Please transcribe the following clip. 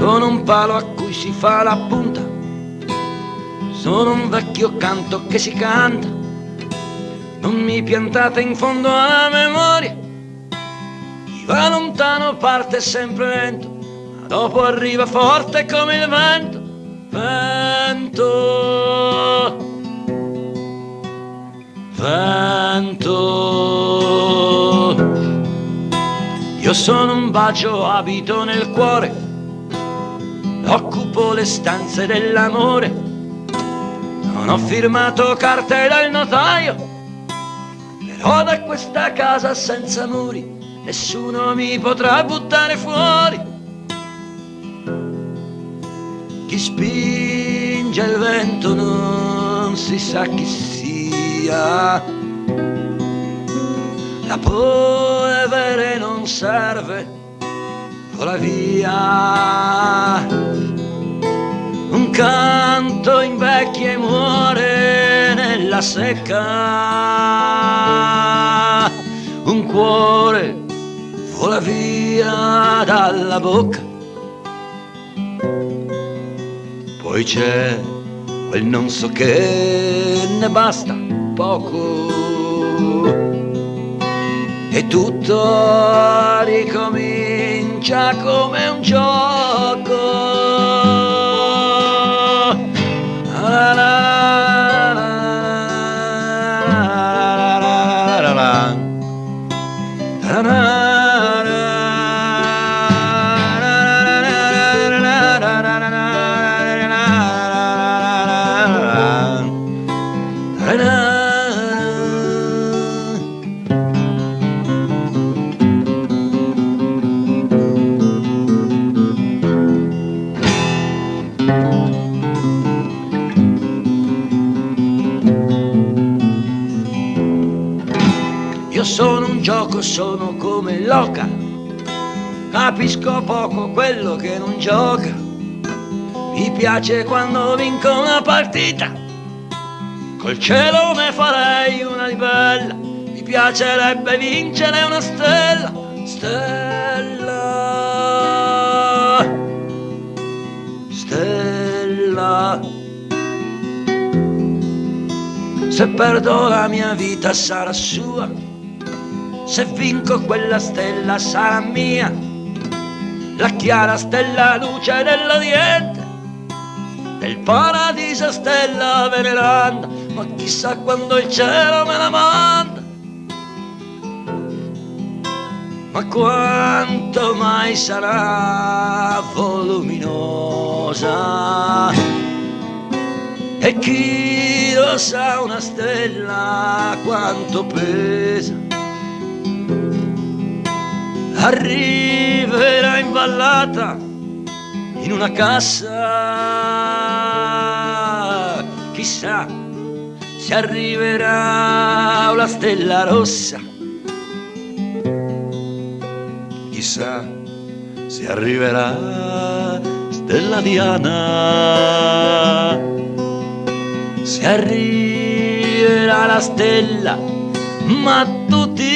Sono un palo a cui si fa la punta, sono un vecchio canto che si canta. Non mi piantate in fondo alla memoria, chi va lontano parte sempre lento, ma dopo arriva forte come il vento. Vento, vento. Io sono un bacio, abito nel cuore, occupo le stanze dell'amore. Non ho firmato carte dal notaio, però da questa casa senza muri nessuno mi potrà buttare fuori. Chi spinge il vento non si sa chi sia, la polvere non serve, vola via. Un canto invecchia e muore nella secca, un cuore vola via dalla bocca. Poi c'è quel non so che ne basta poco e tutto ricomincia come un gioco. La la la la la la la. Io sono un gioco, sono come l'oca, capisco poco quello che non gioca. Mi piace quando vinco una partita, col cielo ne farei una di bella. Mi piacerebbe vincere una stella, stella, stella. Se perdo la mia vita sarà sua, se vinco quella stella sarà mia, la chiara stella luce dell'Oriente, del paradiso stella veneranda, ma chissà quando il cielo me la manda. Ma quanto mai sarà voluminosa, e chi lo sa una stella quanto pesa. Arriverà imballata in una cassa, chissà se arriverà una stella rossa, chissà se arriverà stella Diana, se arriverà la stella mattutina.